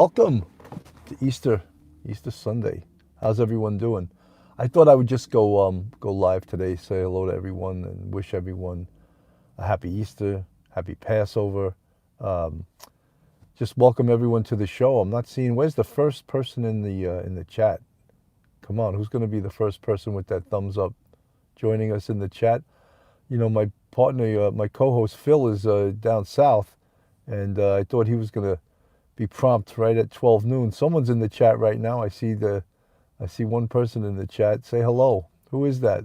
Welcome to Easter Sunday. How's everyone doing? I thought I would just go live today, say hello to everyone, and wish everyone a happy Easter, happy Passover. Um, just welcome everyone to the show. I'm not seeing where's the first person in the chat. Come on, who's going to be the first person with that thumbs up joining us in the chat? You know, my partner, my co-host Phil is down south, and I thought he was going to be prompt right at 12 noon. Someone's in the chat right now. I see one person in the chat. Say hello. Who is that?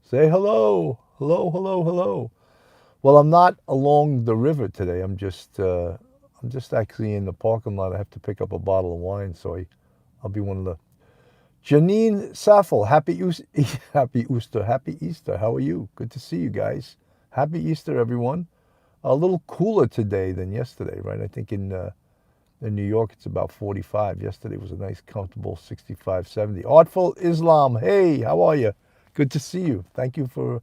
Say hello. Hello, hello, hello. Well, I'm not along the river today. I'm just actually in the parking lot. I have to pick up a bottle of wine, so I'll be one of the Janine Saffel, happy Easter. How are you? Good to see you guys. Happy Easter, everyone. A little cooler today than yesterday, right? I think in New York, it's about 45. Yesterday was a nice, comfortable 65, 70. Artful Islam, hey, how are you? Good to see you. Thank you for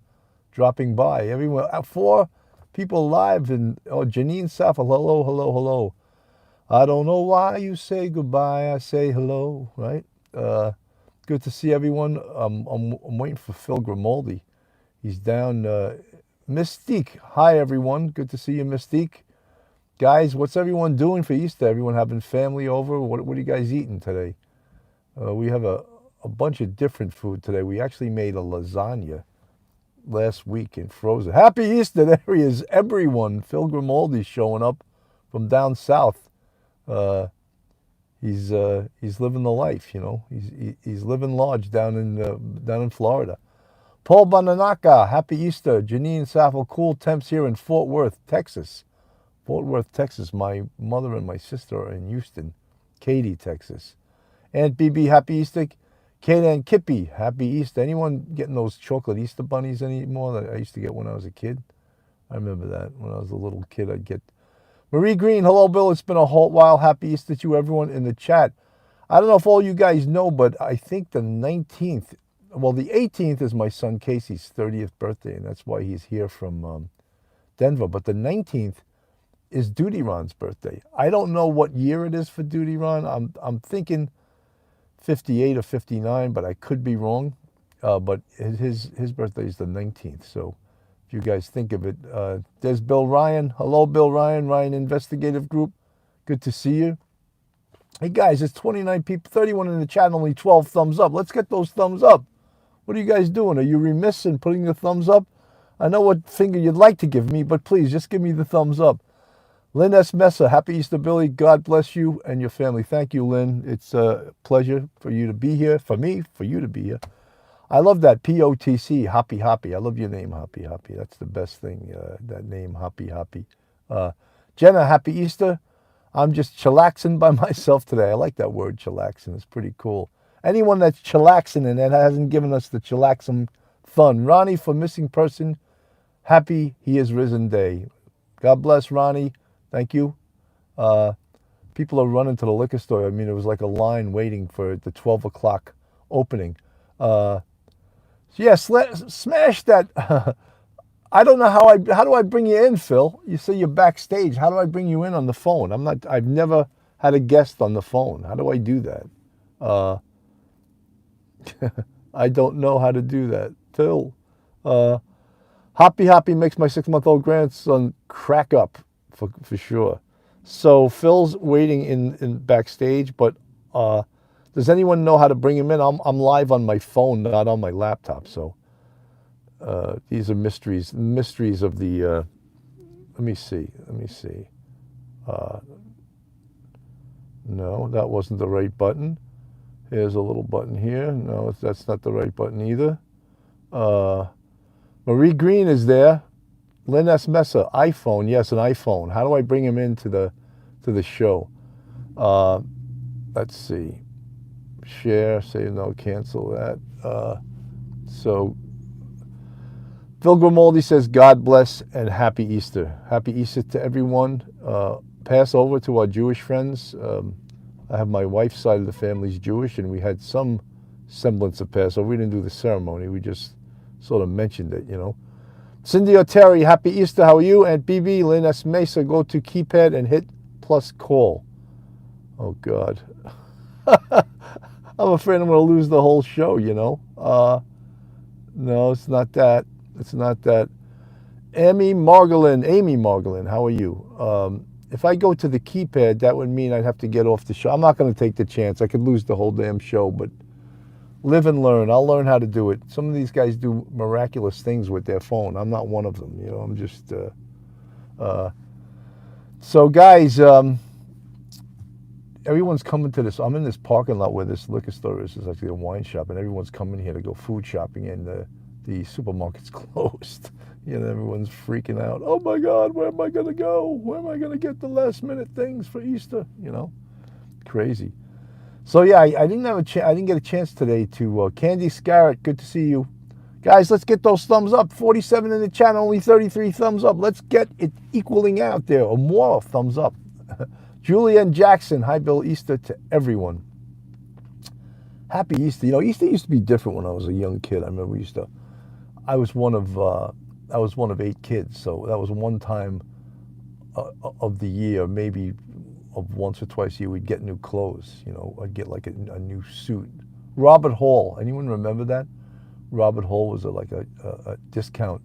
dropping by. Everyone, 4 people live, and Janine Saffel, hello, hello, hello. I don't know why you say goodbye. I say hello, right? Good to see everyone. I'm waiting for Phil Grimaldi. He's down. Mystique, hi everyone. Good to see you, Mystique. Guys, what's everyone doing for Easter? Everyone having family over? What are you guys eating today? We have a bunch of different food today. We actually made a lasagna last week in frozen. Happy Easter! There he is, everyone. Phil Grimaldi's showing up from down south. He's living the life, you know. He's living large down in Florida. Paul Bananaka, happy Easter. Janine Saffel, cool temps here in Fort Worth, Texas. Fort Worth, Texas. My mother and my sister are in Houston, Katy, Texas. Aunt BB, happy Easter. Kate and Kippy, happy Easter. Anyone getting those chocolate Easter bunnies anymore that I used to get when I was a kid? I remember that when I was a little kid. I'd get Marie Green, hello, Bill. It's been a whole while. Happy Easter to everyone in the chat. I don't know if all you guys know, but I think the 19th, well, the 18th is my son Casey's 30th birthday, and that's why he's here from Denver. But the 19th is Duty Ron's birthday. I don't know what year it is for Duty Ron. I'm thinking 58 or 59, but I could be wrong. But his birthday is the 19th, so if you guys think of it. There's Bill Ryan. Hello, Bill Ryan, Ryan Investigative Group. Good to see you. Hey, guys, it's 29 people, 31 in the chat, only 12 thumbs up. Let's get those thumbs up. What are you guys doing? Are you remiss in putting the thumbs up? I know what finger you'd like to give me, but please, just give me the thumbs up. Lynn S. Messer, happy Easter, Billy. God bless you and your family. Thank you, Lynn. It's a pleasure for you to be here, for you to be here. I love that POTC, Hoppy Hoppy. I love your name, Hoppy Hoppy. That's the best thing, that name, Hoppy Hoppy. Jenna, happy Easter. I'm just chillaxing by myself today. I like that word, chillaxing. It's pretty cool. Anyone that's chillaxing and that hasn't given us the chillaxing fun. Ronnie, for missing person, happy he is risen day. God bless, Ronnie. Thank you. People are running to the liquor store. I mean, it was like a line waiting for the 12 o'clock opening. Yes, smash that. I don't know how do I bring you in, Phil? You say you're backstage. How do I bring you in on the phone? I've never had a guest on the phone. How do I do that? I don't know how to do that. Phil. Hoppy makes my 6-month-old grandson crack up for sure. So Phil's waiting in backstage, but does anyone know how to bring him in? I'm live on my phone, not on my laptop. So these are mysteries of the. Let me see. No, that wasn't the right button. Here's a little button here. No, that's not the right button either. Marie Green is there. Lynn S. Messer, iPhone. Yes, an iPhone. How do I bring him into the show? Let's see. Share, say no, cancel that. So Phil Grimaldi says, God bless and happy Easter. Happy Easter to everyone. Pass over to our Jewish friends. I have my wife's side of the family's Jewish, and we had some semblance of Passover. We didn't do the ceremony. We just sort of mentioned it, you know. Cindy O'Terry, happy Easter. How are you? And BB, Lynn S. Mesa, go to keypad and hit plus call. Oh God. I'm afraid I'm going to lose the whole show, you know. No, it's not that. It's not that. Amy Margolin, how are you? If I go to the keypad, that would mean I'd have to get off the show. I'm not going to take the chance. I could lose the whole damn show, but live and learn. I'll learn how to do it. Some of these guys do miraculous things with their phone. I'm not one of them. You know, I'm just. So, guys, everyone's coming to this. I'm in this parking lot where this liquor store is. It's actually a wine shop, and everyone's coming here to go food shopping, and the supermarket's closed. You know, everyone's freaking out. Oh my God, where am I going to go? Where am I going to get the last minute things for Easter? You know, crazy. So yeah, I didn't have I didn't get a chance today to Candy Scarrett. Good to see you, guys. Let's get those thumbs up. 47 in the chat, only 33 thumbs up. Let's get it equaling out there, or more thumbs up. Julianne Jackson, hi Bill, Easter to everyone. Happy Easter. You know, Easter used to be different when I was a young kid. I remember I was one of 8 kids, so that was one time of the year, maybe of once or twice a year, we'd get new clothes. You know, I'd get like a new suit. Robert Hall, anyone remember that? Robert Hall was like a discount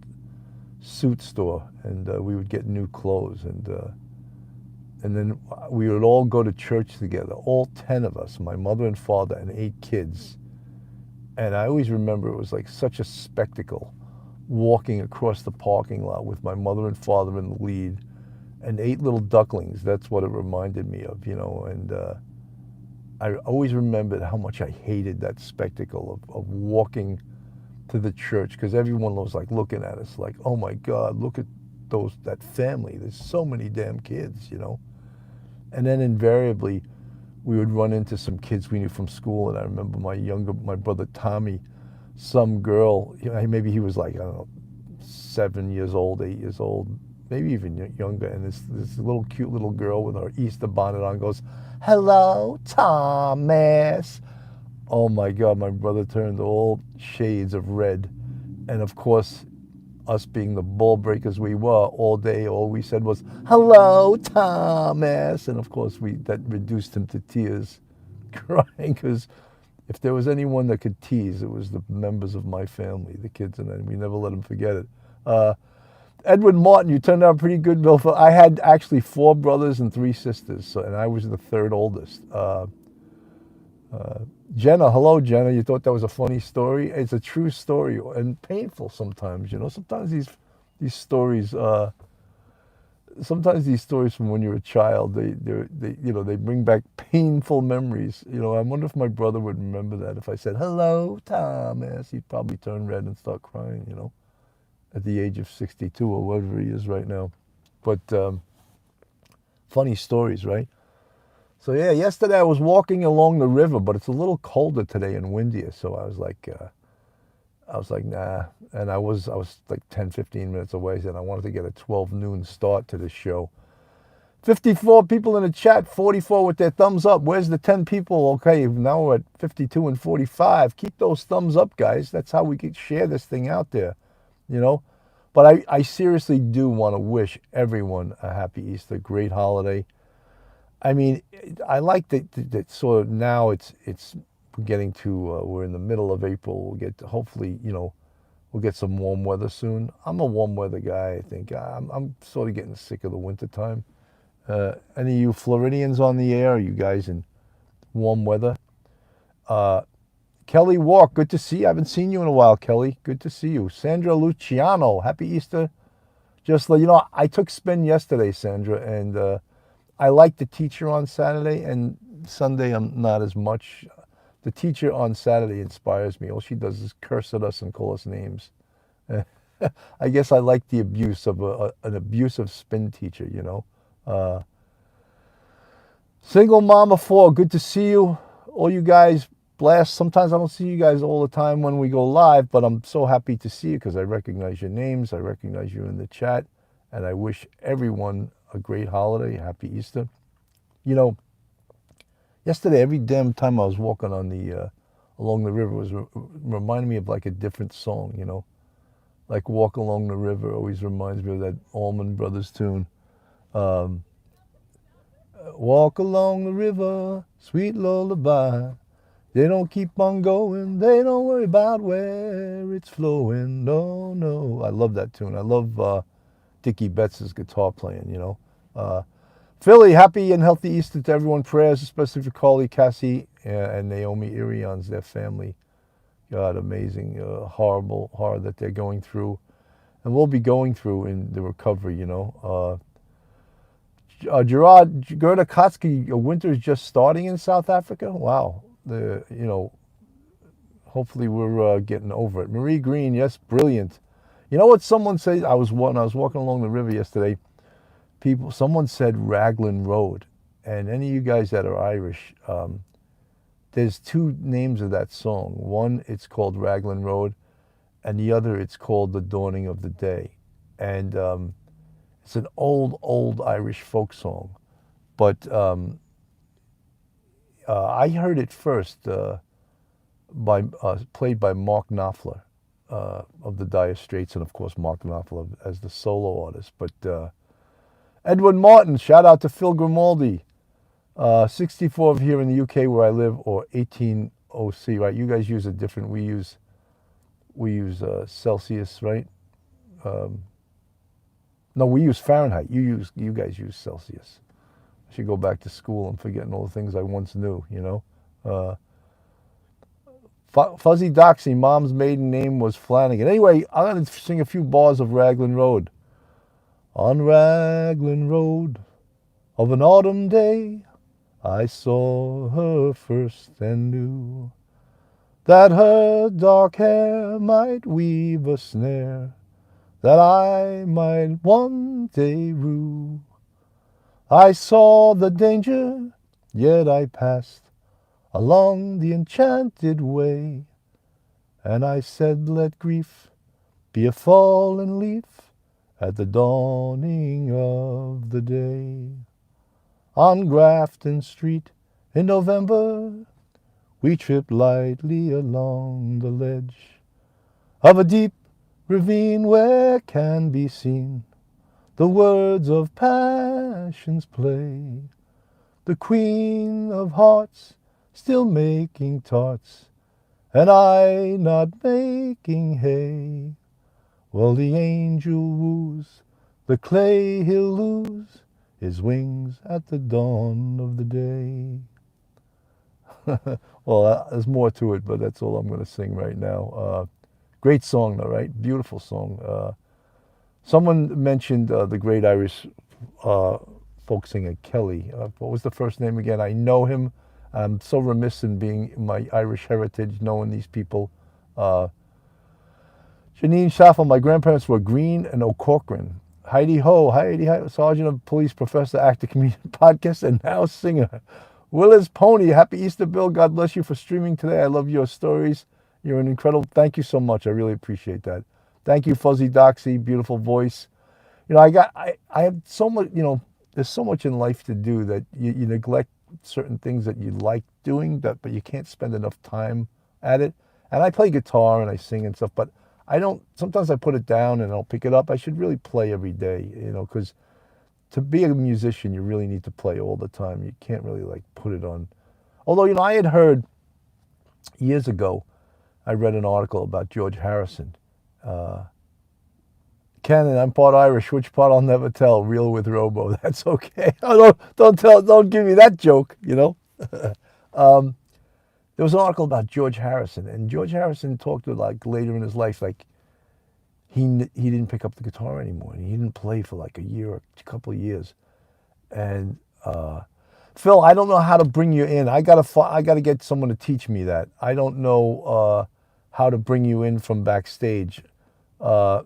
suit store, and we would get new clothes, and then we would all go to church together, all 10 of us, my mother and father and 8 kids. And I always remember it was like such a spectacle walking across the parking lot with my mother and father in the lead and 8 little ducklings. That's what it reminded me of, you know. And I always remembered how much I hated that spectacle of walking to the church, because everyone was like looking at us like, oh my God, look at that family. There's so many damn kids, you know. And then invariably, we would run into some kids we knew from school, and I remember my brother Tommy, some girl, you know, maybe he was like, I don't know, 7 years old, 8 years old, maybe even younger, and this little cute little girl with her Easter bonnet on goes, "Hello, Thomas." Oh my God, my brother turned all shades of red, and of course, us being the ball breakers we were all day, all we said was, "Hello, Thomas." And of course, that reduced him to tears, crying, because if there was anyone that could tease, it was the members of my family, the kids, and we never let them forget it. Edward Martin, you turned out pretty good, Bill. I had actually 4 brothers and 3 sisters, and I was the 3rd oldest. Jenna, hello, Jenna. You thought that was a funny story? It's a true story, and painful sometimes. You know, sometimes these stories, from when you're a child, they bring back painful memories. You know, I wonder if my brother would remember that. If I said, "Hello, Thomas," he'd probably turn red and start crying. You know, at the age of 62 or whatever he is right now. But funny stories, right? So yeah, yesterday I was walking along the river, but it's a little colder today and windier. So I was like, nah. And I was like 10, 15 minutes away, and I wanted to get a 12 noon start to this show. 54 people in the chat, 44 with their thumbs up. Where's the 10 people? Okay, now we're at 52 and 45. Keep those thumbs up, guys. That's how we can share this thing out there, you know. But I seriously do want to wish everyone a happy Easter, great holiday. I mean, I like that sort of now it's getting to, we're in the middle of April. We'll get to, hopefully, you know, we'll get some warm weather soon. I'm a warm weather guy, I think. I'm sort of getting sick of the winter time. Any of you Floridians on the air? Are you guys in warm weather? Kelly Walk, good to see you. I haven't seen you in a while, Kelly. Good to see you. Sandra Luciano, happy Easter. Just you know, I took spin yesterday, Sandra, and I like the teacher on Saturday, and Sunday I'm not as much. The teacher on Saturday inspires me. All she does is curse at us and call us names. I guess I like the abuse of an abusive spin teacher, you know. Single Mama 4, good to see you. All you guys, blast. Sometimes I don't see you guys all the time when we go live, but I'm so happy to see you because I recognize your names. I recognize you in the chat, and I wish everyone a great holiday, happy Easter. You know, yesterday, every damn time I was walking on along the river was reminding me of like a different song, you know. Like Walk Along the River always reminds me of that Allman Brothers tune. Walk along the river, sweet lullaby. They don't keep on going, they don't worry about where it's flowing. No, no. I love that tune. I love Dickie Betts' guitar playing, you know. Philly, happy and healthy Easter to everyone. Prayers, especially for Carly, Cassie, and Naomi Irions, their family. God, amazing, horrible horror that they're going through, and we'll be going through in the recovery, you know. Gerard, Gerda Kotsky, winter's just starting in South Africa. Wow, hopefully we're getting over it. Marie Green, yes, brilliant. You know what someone said? I was walking along the river yesterday. Someone said Raglan Road, and any of you guys that are Irish, there's two names of that song. One, it's called Raglan Road, and the other, it's called The Dawning of the Day. And it's an old Irish folk song. But I heard it first played by Mark Knopfler of the Dire Straits, and of course Mark Knopfler as the solo artist. But Edwin Martin, shout out to Phil Grimaldi. 64 here in the UK where I live, or 18 OC, right? You guys use a different. We use Celsius, right? No, we use Fahrenheit. You guys use Celsius. I should go back to school. I'm forgetting all the things I once knew. You know. Fuzzy Doxy, mom's maiden name was Flanagan. Anyway, I'm gonna sing a few bars of Raglan Road. On Raglan Road of an autumn day, I saw her first and knew that her dark hair might weave a snare that I might one day rue. I saw the danger, yet I passed along the enchanted way, and I said, let grief be a fallen leaf at the dawning of the day. On Grafton Street in November, we tripped lightly along the ledge of a deep ravine where can be seen the words of passion's play. The Queen of Hearts still making tarts, and I not making hay. Well, the angel woos, the clay he'll lose his wings at the dawn of the day. Well, there's more to it, but that's all I'm going to sing right now. Great song, though, right? Beautiful song. Someone mentioned the great Irish folk singer Kelly. What was the first name again? I know him. I'm so remiss in being my Irish heritage, knowing these people. Janine Schaffel, my grandparents were Green and O'Corcoran. Heidi Ho, Sergeant of Police, Professor, Actor, Comedian, Podcast, and now singer. Willis Pony, happy Easter, Bill. God bless you for streaming today. I love your stories. You're an incredible. Thank you so much. I really appreciate that. Thank you, Fuzzy Doxy. Beautiful voice. You know, I have so much. You know, there's so much in life to do that you neglect certain things that you like doing, but you can't spend enough time at it. And I play guitar and I sing and stuff, but I don't. Sometimes I put it down and I'll pick it up. I should really play every day. You know, because to be a musician, you really need to play all the time. You can't really like put it on. Although, you know, I had heard years ago, I read an article about George Harrison. Ken, I'm part Irish. Which part I'll never tell. Real with Robo. That's okay. Oh, don't give me that joke. You know. There was an article about George Harrison, and George Harrison talked to, like, later in his life, like he didn't pick up the guitar anymore, and he didn't play for like a year or a couple of years. And Phil, I don't know how to bring you in. I gotta get someone to teach me that. I don't know how to bring you in from backstage. No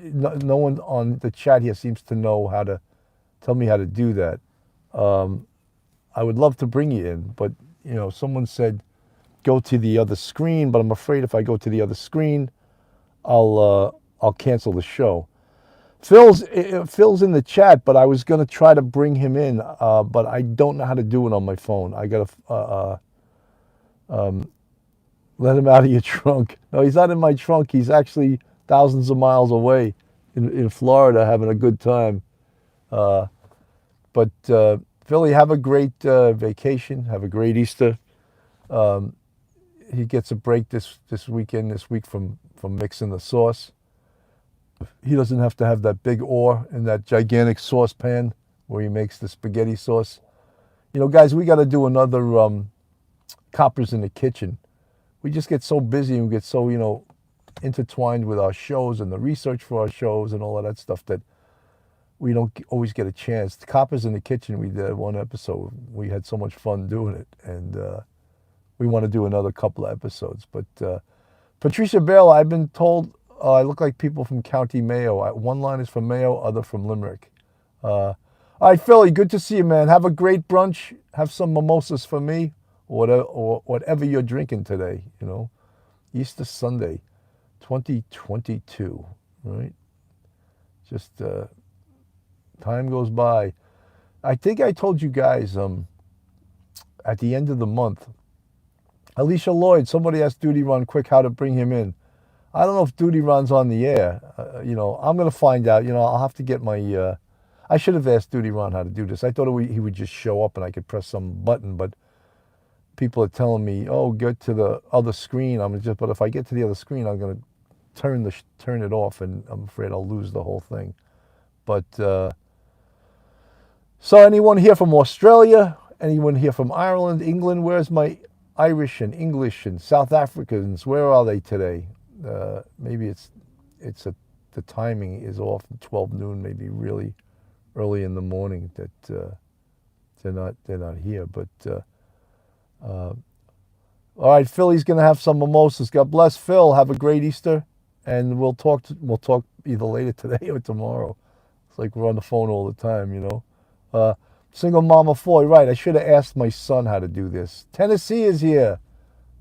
one on the chat here seems to know how to tell me how to do that. I would love to bring you in, but you know, someone said go to the other screen, but I'm afraid if I go to the other screen, I'll cancel the show. Phil's in the chat, but I was gonna try to bring him in, but I don't know how to do it on my phone. I gotta let him out of your trunk. No, he's not in my trunk. He's actually thousands of miles away in Florida having a good time. But Philly, have a great vacation. Have a great Easter. He gets a break this week from mixing the sauce. He doesn't have to have that big oar in that gigantic saucepan where he makes the spaghetti sauce. Guys, we got to do another Coppers in the Kitchen. We just get so busy and we get so, intertwined with our shows and the research for our shows and all of that stuff that we don't always get a chance. The Coppers in the Kitchen, we did one episode. We had so much fun doing it, and we want to do another couple of episodes. But Patricia Bale, I've been told I look like people from County Mayo. One line is from Mayo, other from Limerick. All right, Philly, good to see you, man. Have a great brunch. Have some mimosas for me, or whatever you're drinking today, Easter Sunday, 2022, right? Just time goes by. I think I told you guys at the end of the month, Alicia Lloyd, somebody asked Duty Ron quick how to bring him in. I don't know if Duty Ron's on the air. I'm going to find out. I'll have to get my... I should have asked Duty Ron how to do this. I thought he would just show up and I could press some button, but people are telling me, oh, get to the other screen. But if I get to the other screen, I'm going to turn it off, and I'm afraid I'll lose the whole thing. But so anyone here from Australia? Anyone here from Ireland, England? Where's my Irish and English and South Africans? Where are they today? Maybe the timing is off. 12 noon, maybe really early in the morning that they're not here. But all right, Philly's gonna have some mimosas. God bless, Phil. Have a great Easter, and we'll talk either later today or tomorrow. It's like we're on the phone all the time, Single Mama Foy, right? I should have asked my son how to do this. Tennessee is here.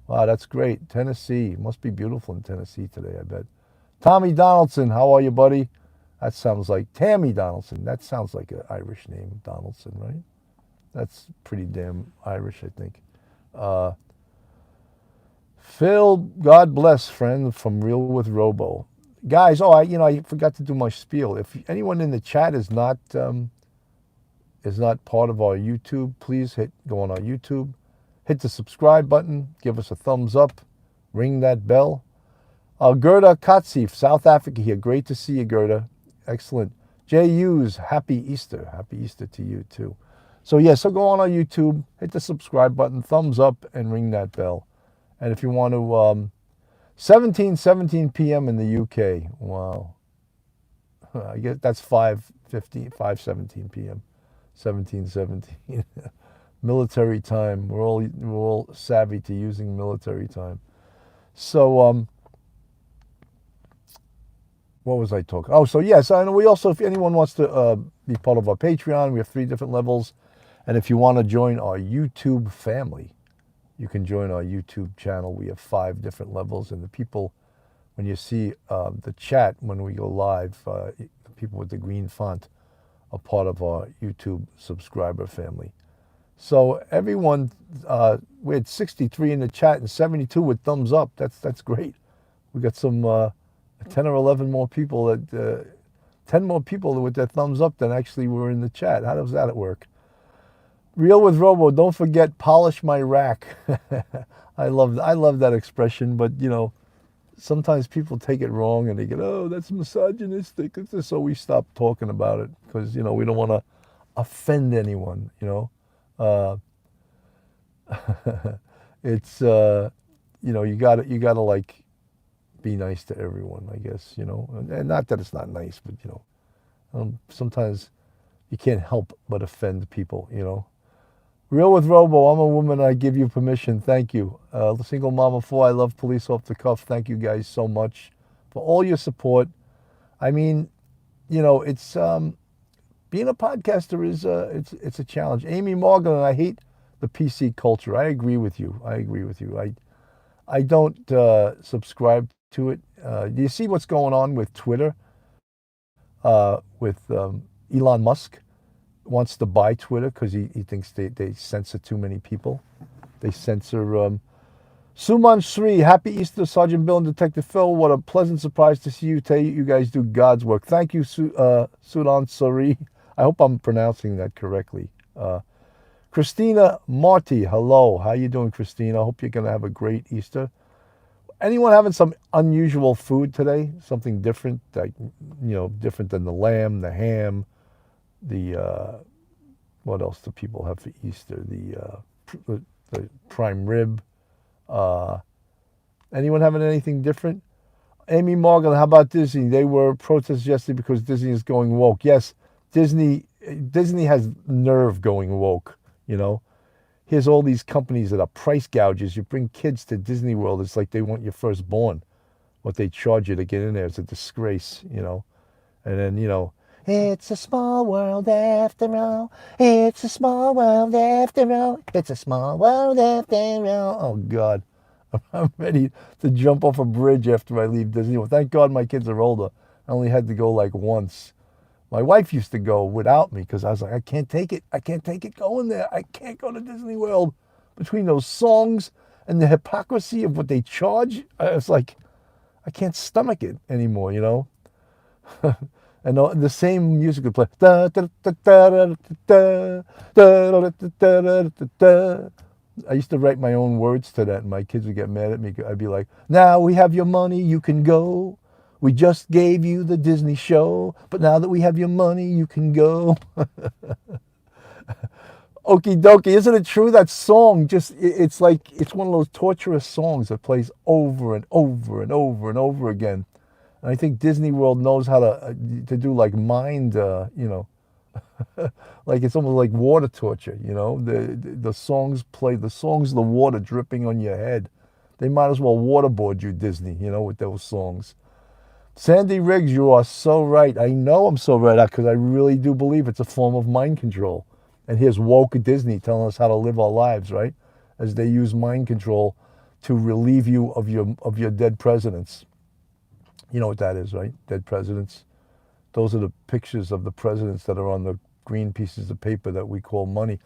Wow, that's great. Tennessee. Must be beautiful in Tennessee today, I bet. Tommy Donaldson, how are you, buddy? That sounds like Tammy Donaldson. That sounds like an Irish name, Donaldson, right? That's pretty damn Irish, I think. Phil, God bless, friend, from Real with Robo. Guys, I forgot to do my spiel. If anyone in the chat is not part of our YouTube, please go on our YouTube, hit the subscribe button, give us a thumbs up, ring that bell. Gerda Katsif, South Africa here. Great to see you, Gerda. Excellent. Jay Hughes, happy Easter. Happy Easter to you, too. So go on our YouTube, hit the subscribe button, thumbs up, and ring that bell. And if you want to, 17:17 p.m. in the UK. Wow. I guess that's 5:17 p.m. 17:17. Military time. We're all savvy to using military time. So what was I talking? Oh, so yes, I know we also, if anyone wants to be part of our Patreon, we have 3 different levels. And if you want to join our YouTube family, you can join our YouTube channel. We have 5 different levels, and the people, when you see the chat when we go live, the people with the green font are part of our YouTube subscriber family. So everyone, we had 63 in the chat and 72 with thumbs up. That's great. We got some 10 or 11 more people 10 more people with their thumbs up than actually were in the chat. How does that work? Real with Robo, don't forget, polish my rack. I love that expression, but sometimes people take it wrong and they get, oh, that's misogynistic. So we stop talking about it because we don't want to offend anyone. It's you gotta like be nice to everyone, I guess, and not that it's not nice, but sometimes you can't help but offend people, Real with Robo, I'm a woman, I give you permission, thank you. Single Mama 4, I love Police Off the Cuff, thank you guys so much for all your support. I mean, it's being a podcaster is it's a challenge. Amy Morgan, I hate the PC culture. I agree with you. I don't subscribe to it. Do you see what's going on with Twitter? With Elon Musk wants to buy Twitter because he thinks they censor too many people. They censor Suman Sri, happy Easter, Sergeant Bill and Detective Phil. What a pleasant surprise to see you. You guys do God's work. Thank you, Sudan Sri. I hope I'm pronouncing that correctly. Christina Marty, hello. How you doing, Christina? I hope you're going to have a great Easter. Anyone having some unusual food today? Something different, like, different than the lamb, the ham, the what else do people have for Easter? The prime rib. Anyone having anything different? Amy Morgan, how about Disney? They were protesting yesterday because Disney is going woke. Yes, Disney has nerve going woke. Here's all these companies that are price gouges. You bring kids to Disney World, it's like they want your firstborn. What they charge you to get in there is a disgrace. And then, it's a small world after all. It's a small world after all. It's a small world after all. Oh, God. I'm ready to jump off a bridge after I leave Disney World. Thank God my kids are older. I only had to go like once. My wife used to go without me because I was like, I can't take it. I can't take it going there. I can't go to Disney World. Between those songs and the hypocrisy of what they charge, it's like, I can't stomach it anymore, And the same music would play. I used to write my own words to that, and my kids would get mad at me. I'd be like, now we have your money, you can go. We just gave you the Disney show, but now that we have your money, you can go. Okie dokie, isn't it true? That song it's like, it's one of those torturous songs that plays over and over and over and over again. And I think Disney World knows how to do like mind, like it's almost like water torture, the songs play, the songs, the water dripping on your head. They might as well waterboard you, Disney, with those songs. Sandy Riggs, you are so right. I know I'm so right because I really do believe it's a form of mind control. And here's woke Disney telling us how to live our lives, right? As they use mind control to relieve you of your dead presidents. You know what that is, right? Dead presidents. Those are the pictures of the presidents that are on the green pieces of paper that we call money.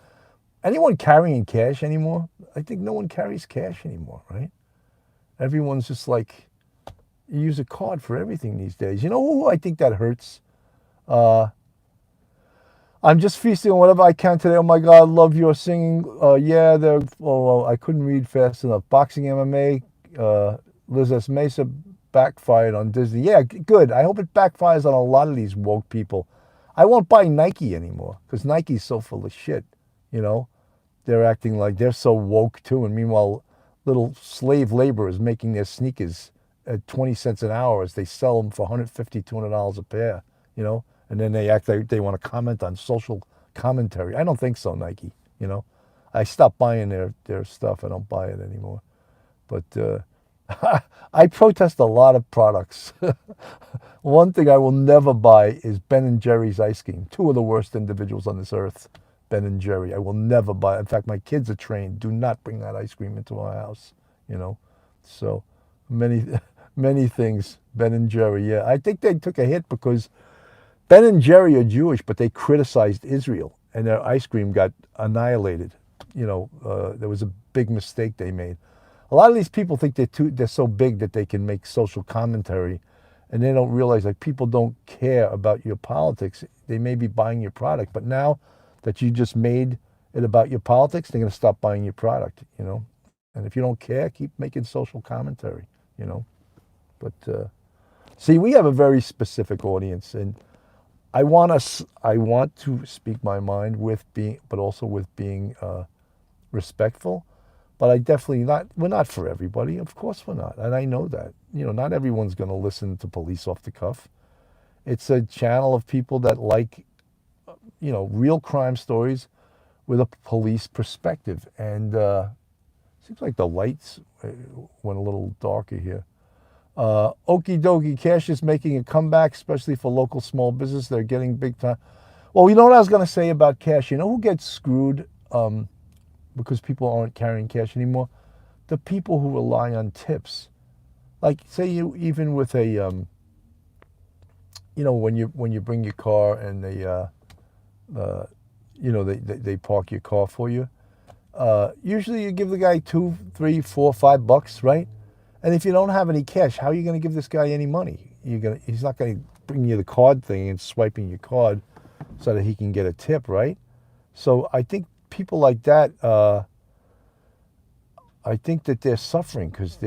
Anyone carrying cash anymore? I think no one carries cash anymore, right? Everyone's just like, you use a card for everything these days. You know who I think that hurts? I'm just feasting on whatever I can today. Oh my God, love your singing. I couldn't read fast enough. Boxing MMA, Liz S. Mesa backfired on Disney. Yeah, good. I hope it backfires on a lot of these woke people. I won't buy Nike anymore because Nike's so full of shit. They're acting like they're so woke too. And meanwhile, little slave laborers making their sneakers at 20 cents an hour as they sell them for $150, $200 a pair, and then they act like they want to comment on social commentary. I don't think so, Nike, I stopped buying their stuff. I don't buy it anymore. But I protest a lot of products. One thing I will never buy is Ben & Jerry's ice cream. Two of the worst individuals on this earth, Ben & Jerry. I will never buy it. In fact, my kids are trained, do not bring that ice cream into our house, So many things, Ben & Jerry, yeah. I think they took a hit because Ben & Jerry are Jewish, but they criticized Israel, and their ice cream got annihilated. There was a big mistake they made. A lot of these people think they're so big that they can make social commentary, and they don't realize like people don't care about your politics. They may be buying your product, but now that you just made it about your politics, they're going to stop buying your product, And if you don't care, keep making social commentary, But see, we have a very specific audience, and I want to speak my mind but also with being respectful. But we're not for everybody. Of course we're not. And I know that. Not everyone's going to listen to Police Off the Cuff. It's a channel of people that like, real crime stories with a police perspective. And seems like the lights went a little darker here. Okie dokie, cash is making a comeback, especially for local small business. They're getting big time. Well, you know what I was going to say about cash? You know who gets screwed because people aren't carrying cash anymore? The people who rely on tips. Like, say you, even with a, when you bring your car and they park your car for you. Usually you give the guy $2, $3, $4, $5, right? And if you don't have any cash, how are you going to give this guy any money? He's not going to bring you the card thing and swiping your card. so that he can get a tip, right? So I think people like that, I think that they're suffering because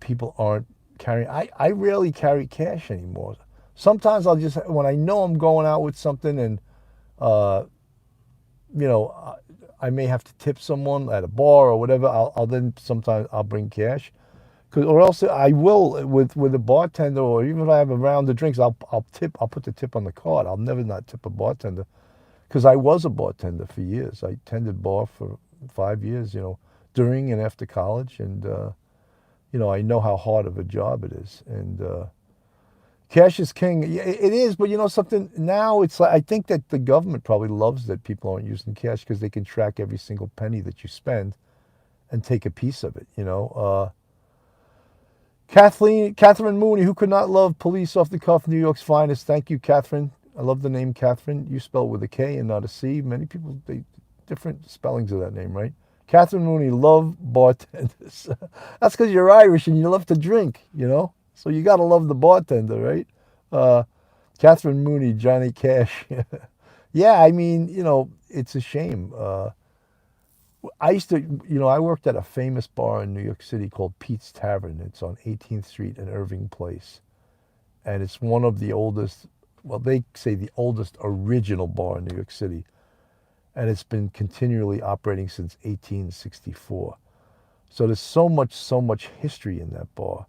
people aren't carrying. I rarely carry cash anymore. Sometimes I'll just, when I know I'm going out with something and uh, you know, I may have to tip someone at a bar or whatever. I'll then sometimes I'll bring cash, or else I will with a bartender, or even if I have a round of drinks, I'll tip. I'll put the tip on the card. I'll never not tip a bartender, because I was a bartender for years. I tended bar for 5 years, during and after college, and I know how hard of a job it is, and cash is king. Yeah, it is, but something, now it's like, I think that the government probably loves that people aren't using cash because they can track every single penny that you spend and take a piece of it. Catherine Mooney, who could not love police off the cuff, New York's finest. Thank you, Catherine. I love the name Catherine. You spell with a K and not a C. Many people, different spellings of that name, right? Catherine Mooney, love bartenders. That's because you're Irish and you love to drink, So you got to love the bartender, right? Catherine Mooney, Johnny Cash. Yeah, I mean, it's a shame. I used to, I worked at a famous bar in New York City called Pete's Tavern. It's on 18th Street and Irving Place. And it's one of the oldest, well, they say the oldest original bar in New York City. And it's been continually operating since 1864. So there's so much history in that bar.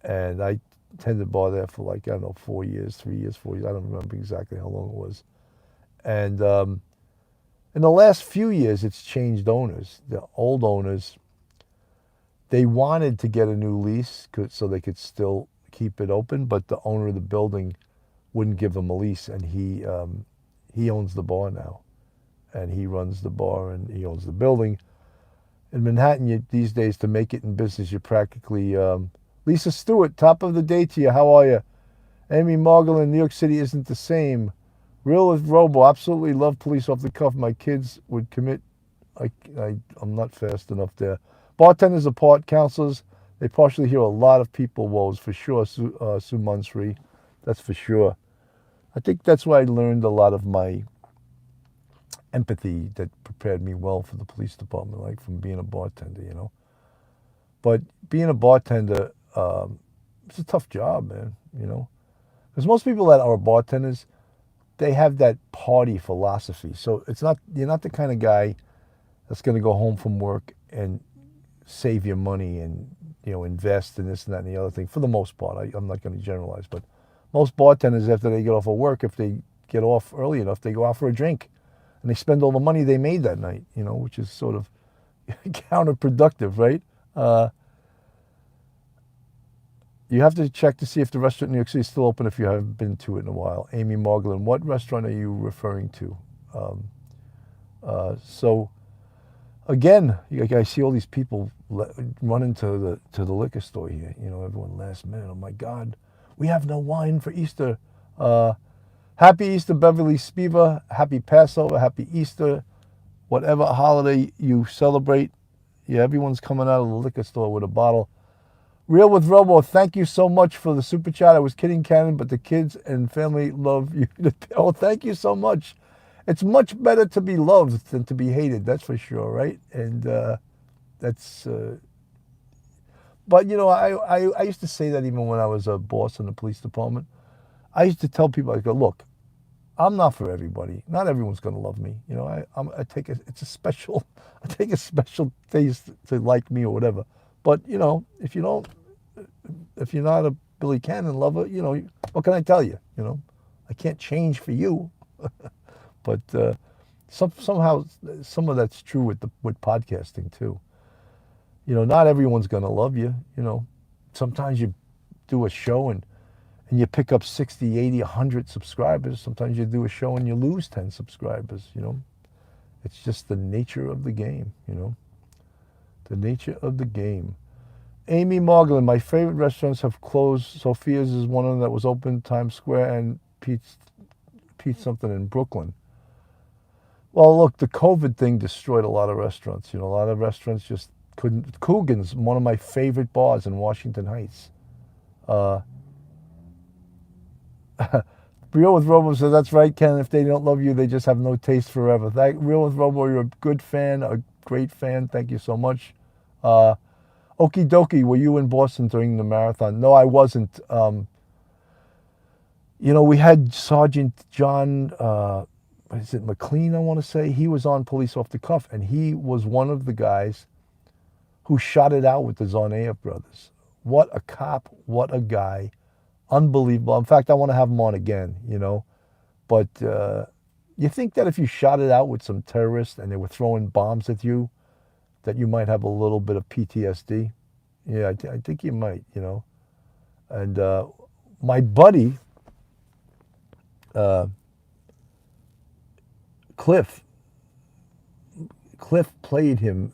And I tended bar there for 4 years, 3 years, 4 years. I don't remember exactly how long it was. And in the last few years, it's changed owners. The old owners, they wanted to get a new lease so they could still keep it open, but the owner of the building wouldn't give them a lease, and he owns the bar now. And he runs the bar and he owns the building. In Manhattan, these days, to make it in business, you're practically... Lisa Stewart, top of the day to you. How are you? Amy Margolin, New York City isn't the same. Real with Robo, absolutely love police off the cuff. My kids would commit... I'm not fast enough there. Bartenders are part counselors. They partially hear a lot of people woes, for sure, Sue Munsri. That's for sure. I think that's why I learned a lot of my empathy that prepared me well for the police department, like from being a bartender, But being a bartender, it's a tough job, man, Because most people that are bartenders, they have that party philosophy. So you're not the kind of guy that's going to go home from work and save your money and, invest in this and that and the other thing. For the most part, I'm not going to generalize, but most bartenders, after they get off of work, if they get off early enough, they go out for a drink. And they spend all the money they made that night, which is sort of counterproductive, right? You have to check to see if the restaurant in New York City is still open if you haven't been to it in a while. Amy Margolin, what restaurant are you referring to? So, again, I see all these people run into the liquor store here. Everyone last minute. Oh my God, we have no wine for Easter. Happy Easter, Beverly Spiva. Happy Passover. Happy Easter. Whatever holiday you celebrate. Yeah, everyone's coming out of the liquor store with a bottle. Real with Robo, thank you so much for the super chat. I was kidding, Cannon, but the kids and family love you. Oh, thank you so much. It's much better to be loved than to be hated. That's for sure, right? And that's... But, I used to say that even when I was a boss in the police department. I used to tell people, I go, look, I'm not for everybody. Not everyone's going to love me. I take a special taste to like me or whatever. But, if you're not a Billy Cannon lover, what can I tell you? I can't change for you. But somehow some of that's true with podcasting too. Not everyone's going to love you. Sometimes you do a show and you pick up 60, 80, 100 subscribers. Sometimes you do a show and you lose 10 subscribers, It's just the nature of the game, The nature of the game. Amy Margolin, my favorite restaurants have closed. Sophia's is one of them that was open, Times Square, and Pete's something in Brooklyn. Well, look, the COVID thing destroyed a lot of restaurants. A lot of restaurants just couldn't. Coogan's, one of my favorite bars in Washington Heights. Real with Robo says, that's right, Ken. If they don't love you, they just have no taste forever. Real with Robo, you're a good fan, a great fan. Thank you so much. Okie dokie, were you in Boston during the marathon? No, I wasn't. We had Sergeant John, is it McLean, I want to say? He was on Police Off the Cuff, and he was one of the guys who shot it out with the Zarnaev brothers. What a cop, what a guy. Unbelievable. In fact, I want to have him on again, But you think that if you shot it out with some terrorists and they were throwing bombs at you, that you might have a little bit of PTSD? Yeah, I think you might, And my buddy, Cliff played him,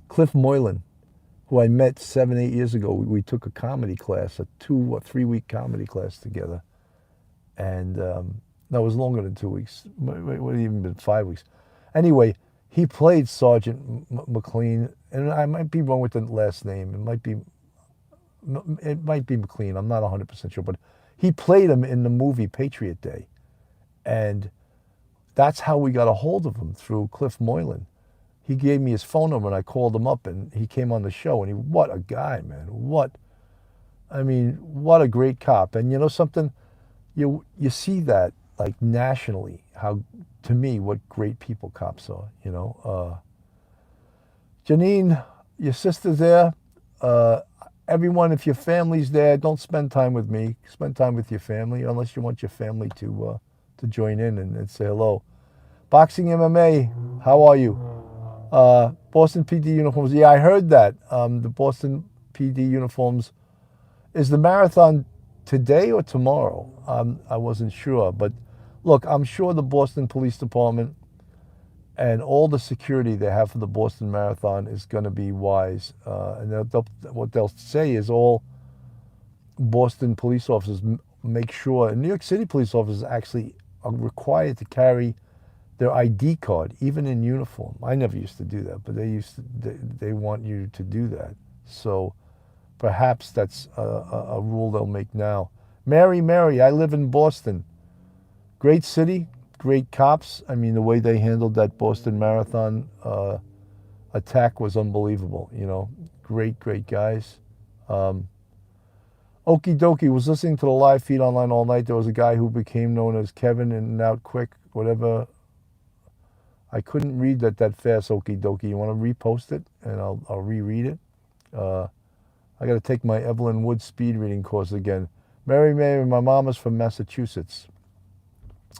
Cliff Moylan, who I met 7-8 years ago. We took a comedy class, a 2 or 3 week comedy class together. And that was longer than 2 weeks. It would have even been 5 weeks. Anyway, he played Sergeant McLean, and I might be wrong with the last name. It might be McLean. I'm not 100% sure, but he played him in the movie Patriot Day. And that's how we got a hold of him, through Cliff Moylan. He gave me his phone number, and I called him up, and he came on the show. And what a guy, man! What a great cop. And you know something, you see that like nationally, how, to me, what great people cops are. Janine, your sister's there. Everyone, if your family's there, don't spend time with me. Spend time with your family, unless you want your family to join in and say hello. Boxing MMA, how are you? Boston PD uniforms. Yeah, I heard that. The Boston PD uniforms. Is the marathon today or tomorrow? I wasn't sure. But look, I'm sure the Boston Police Department and all the security they have for the Boston Marathon is going to be wise. And what they'll say is all Boston police officers make sure, and New York City police officers actually are required to carry their ID card, even in uniform. I never used to do that, but they want you to do that. So perhaps that's a rule they'll make now. Mary, I live in Boston. Great city, great cops. I mean, the way they handled that Boston Marathon attack was unbelievable. Great guys. Okie dokie, was listening to the live feed online all night. There was a guy who became known as Kevin, in and out quick, whatever. I couldn't read that fast, okie dokie. You want to repost it, and I'll reread it. I got to take my Evelyn Wood speed reading course again. Mary, my mom is from Massachusetts.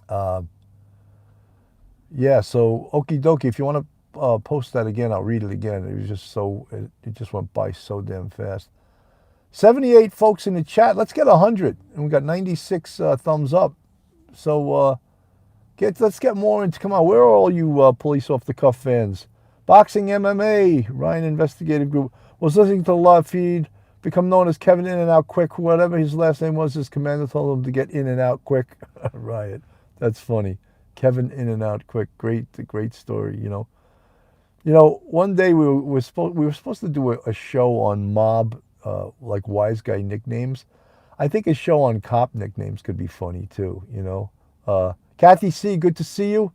Yeah, so okie dokie. If you want to post that again, I'll read it again. It was just it just went by so damn fast. 78 folks in the chat. Let's get 100, and we got 96 thumbs up. So let's get more into. Come on, where are all you Police Off the Cuff fans? Boxing MMA, Ryan Investigative Group, was listening to the live feed. Become known as Kevin In and Out Quick. Whatever his last name was, his commander told him to get in and out quick. Riot. That's funny. Kevin In and Out Quick. Great story. One day we were supposed to do a show on mob, like wise guy nicknames. I think a show on cop nicknames could be funny too. Kathy C, good to see you.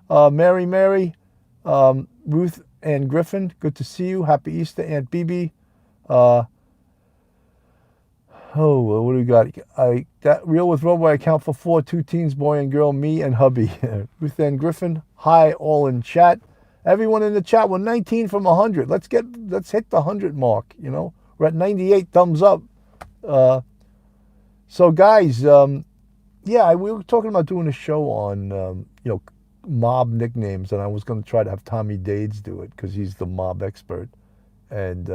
Mary, Ruth Ann Griffin, good to see you. Happy Easter, Aunt BB. What do we got? That Real with Robo, I account for 4, 2 teens, boy and girl, me and hubby. Ruth Ann Griffin, hi, all in chat. Everyone in the chat, we're 19 from 100. Let's hit the 100 mark. We're at 98 thumbs up. So guys, we were talking about doing a show on mob nicknames, and I was going to try to have Tommy Dades do it because he's the mob expert, and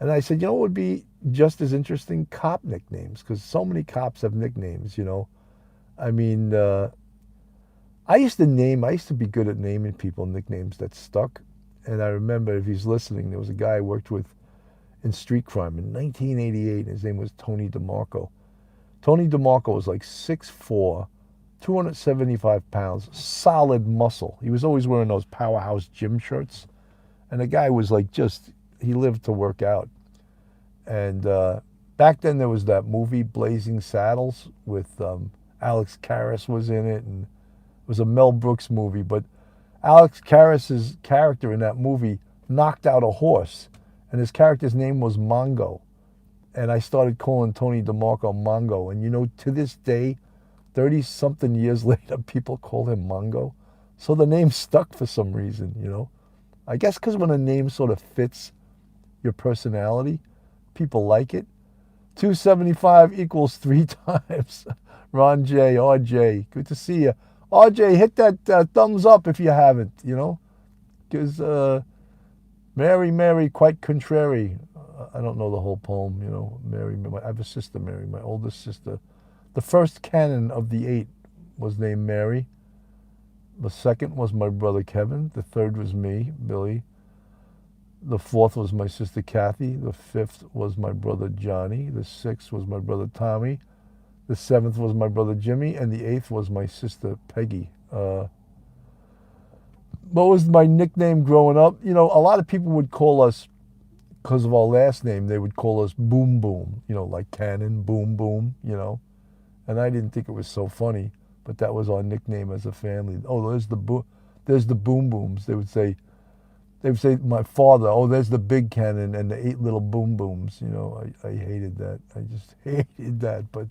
I said, what would be just as interesting? Cop nicknames, because so many cops have nicknames. I mean, I used to be good at naming people nicknames that stuck, and I remember, if he's listening, there was a guy I worked with in street crime in 1988. His name was Tony DeMarco. Tony DeMarco was like 6'4", 275 pounds, solid muscle. He was always wearing those Powerhouse gym shirts. And the guy was like he lived to work out. And Back then there was that movie Blazing Saddles with Alex Karras was in it, and it was a Mel Brooks movie. But Alex Karras's character in that movie knocked out a horse, and his character's name was Mongo. And I started calling Tony DeMarco Mongo. And you know, to this day, 30-something years later, people call him Mongo. So the name stuck for some reason, you know. I guess because when a name sort of fits your personality, people like it. 275 equals 3 times. Ron J, RJ, good to see you. RJ, hit that thumbs up if you haven't, you know. Because Mary, quite contrary. I don't know the whole poem, you know. Mary, I have a sister, Mary, my oldest sister. The first canon of the 8 was named Mary. The second was my brother Kevin. The third was me, Billy. The fourth was my sister Kathy. The fifth was my brother Johnny. The sixth was my brother Tommy. The seventh was my brother Jimmy. And the eighth was my sister Peggy. What was my nickname growing up? You know, a lot of people would call us, because of our last name, they would call us Boom Boom. You know, like Cannon, Boom Boom, you know. And I didn't think it was so funny, but that was our nickname as a family. Oh, there's the Boom Booms. They would say my father, oh, there's the big cannon and the 8 little boom booms. You know, I hated that. I just hated that. But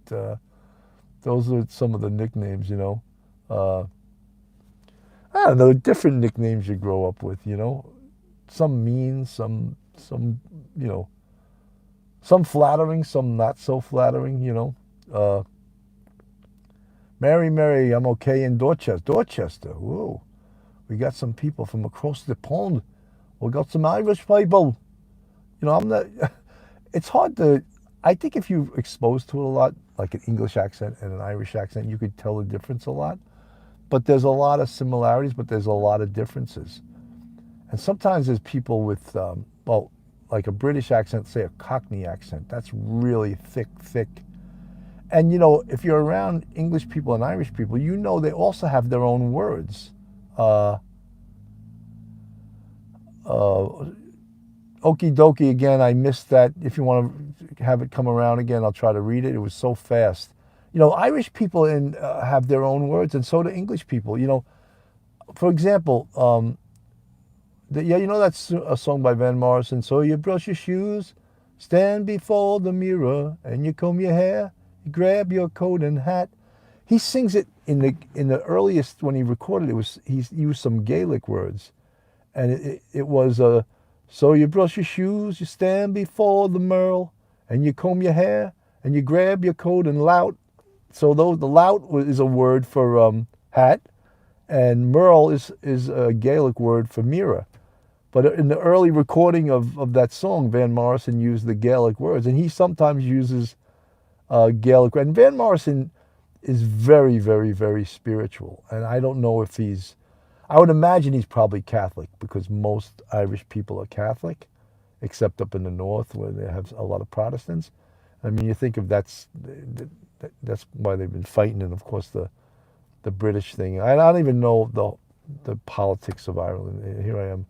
those are some of the nicknames, you know. I don't know, different nicknames you grow up with, you know. Some mean, some you know, some flattering, some not so flattering, you know. Mary, I'm okay in Dorchester. Whoa. We got some people from across the pond. We got some Irish people. You know, I'm not, it's hard to, I think if you're exposed to it a lot, like an English accent and an Irish accent, you could tell the difference a lot. But there's a lot of similarities, but there's a lot of differences. And sometimes there's people with, well, like a British accent, say a Cockney accent. That's really thick. And, you know, if you're around English people and Irish people, you know they also have their own words. Okie dokie again, I missed that. If you want to have it come around again, I'll try to read it. It was so fast. You know, Irish people have their own words, and so do English people. You know, for example, you know that's a song by Van Morrison. So you brush your shoes, stand before the mirror, and you comb your hair, you grab your coat and hat. He sings it in the earliest, when he recorded it, he used some Gaelic words, and it was so you brush your shoes, you stand before the mirror, and you comb your hair, and you grab your coat and lout. So the lout is a word for hat, and merle is a Gaelic word for mirror. But in the early recording of that song, Van Morrison used the Gaelic words, and he sometimes uses Gaelic. And Van Morrison is very, very, very spiritual. And I don't know if I would imagine he's probably Catholic, because most Irish people are Catholic, except up in the north where they have a lot of Protestants. I mean, you think of that's why they've been fighting, and of course the British thing. I don't even know the politics of Ireland. Here I am,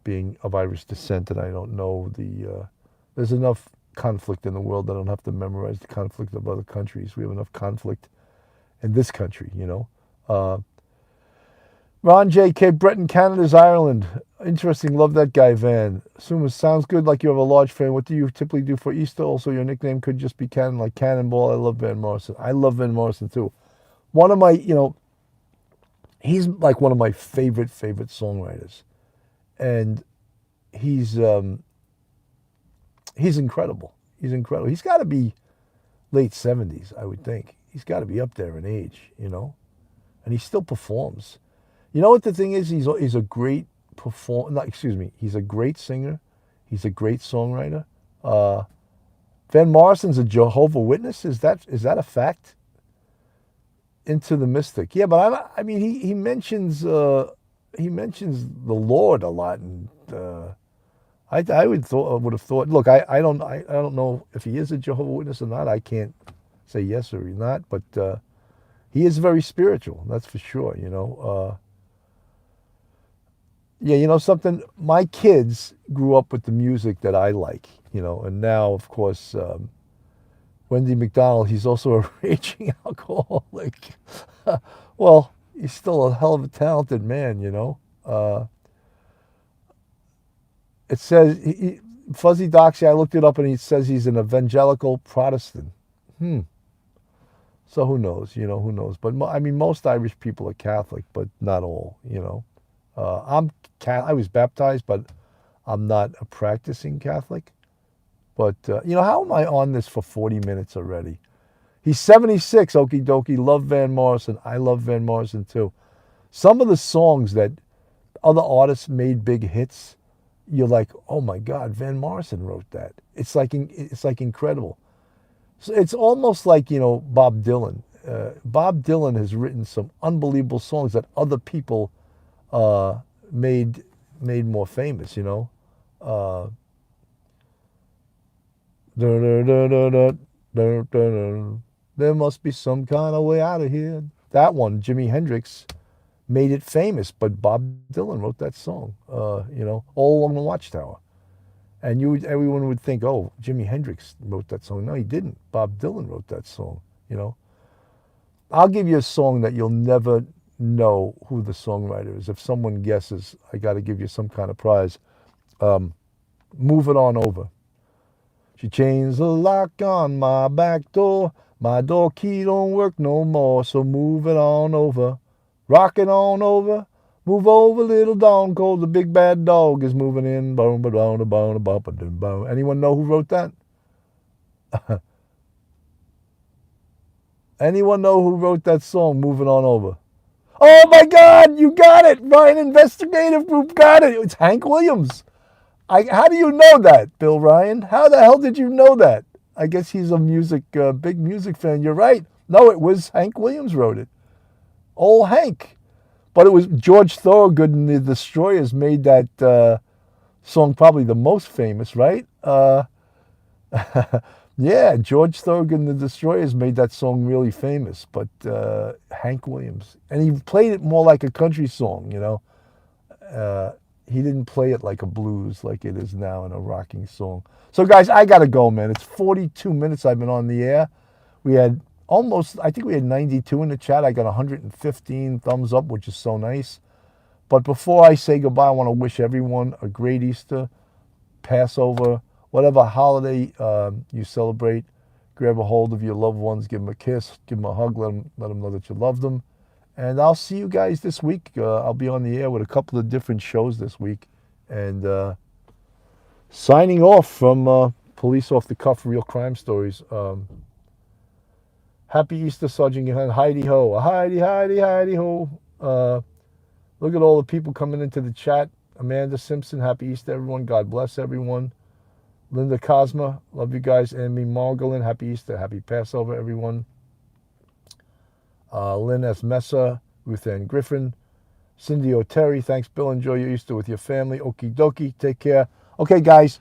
being of Irish descent, and I don't know there's enough conflict in the world that I don't have to memorize the conflict of other countries. We have enough conflict in this country, you know. Ron J. Cape Breton, Canada's Ireland. Interesting. Love that guy, Van. Assume it sounds good, like you have a large fan. What do you typically do for Easter? Also, your nickname could just be Cannon, like Cannonball. I love Van Morrison. I love Van Morrison, too. One of my, you know, he's like one of my favorite songwriters. And he's incredible. He's incredible. He's got to be late 70s, I would think. He's got to be up there in age, you know. And he still performs. You know what the thing is? He's a great he's a great singer. He's a great songwriter. Van Morrison's a Jehovah's Witness. Is that a fact? Into the Mystic. Yeah, but I mean he mentions the Lord a lot, and I would have thought. Look, I don't know if he is a Jehovah's Witness or not. I can't say yes or not, but he is very spiritual. That's for sure. You know. Yeah, you know something? My kids grew up with the music that I like, and now, of course, Wendy McDonald, he's also a raging alcoholic. Well, he's still a hell of a talented man. It says, Fuzzy Doxy, I looked it up and he says he's an evangelical Protestant. Hmm. So who knows? Who knows? But I mean, most Irish people are Catholic, but not all. I was baptized, but I'm not a practicing Catholic. But, how am I on this for 40 minutes already? He's 76, okie dokie. Love Van Morrison. I love Van Morrison too. Some of the songs that other artists made big hits, you're like, oh my God, Van Morrison wrote that. It's like incredible. So it's almost like, Bob Dylan. Bob Dylan has written some unbelievable songs that other people made more famous, Uh, there must be some kind of way out of here. That one, Jimi Hendrix, made it famous, but Bob Dylan wrote that song, All Along the Watchtower. And everyone would think, oh, Jimi Hendrix wrote that song. No, he didn't. Bob Dylan wrote that song. I'll give you a song that you'll never know who the songwriter is. If someone guesses, I got to give you some kind of prize. Move It On Over. She changed the lock on my back door. My door key don't work no more, so move it on over. Rock it on over. Move over, little Dawn Cold. The big bad dog is moving in. Anyone know who wrote that? Anyone know who wrote that song, Move It On Over? Oh my God, you got it. Ryan Investigative Group got it. It's Hank Williams. How do you know that, Bill Ryan? How the hell did you know that? I guess he's a big music fan. You're right. No, it was Hank Williams wrote it. Old Hank. But it was George Thorogood and the Destroyers made that song probably the most famous, right? Yeah, George Thorogood and the Destroyers made that song really famous. But Hank Williams. And he played it more like a country song, he didn't play it like a blues like it is now in a rocking song. So, guys, I got to go, man. It's 42 minutes I've been on the air. We had I think we had 92 in the chat. I got 115 thumbs up, which is so nice. But before I say goodbye, I want to wish everyone a great Easter, Passover, whatever holiday you celebrate. Grab a hold of your loved ones, give them a kiss, give them a hug, let them know that you love them. And I'll see you guys this week. I'll be on the air with a couple of different shows this week. And signing off from Police Off the Cuff Real Crime Stories. Happy Easter, Sergeant Johan. Heidi ho. Heidi, Heidi, Heidi ho. Look at all the people coming into the chat. Amanda Simpson, happy Easter, everyone. God bless everyone. Linda Cosma, love you guys. Amy Margolin, happy Easter. Happy Passover, everyone. Lynn S. Messa, Ruth Ann Griffin, Cindy O'Terry, thanks, Bill. Enjoy your Easter with your family. Okie dokie, take care. Okay, guys,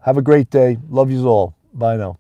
have a great day. Love yous all. Bye now.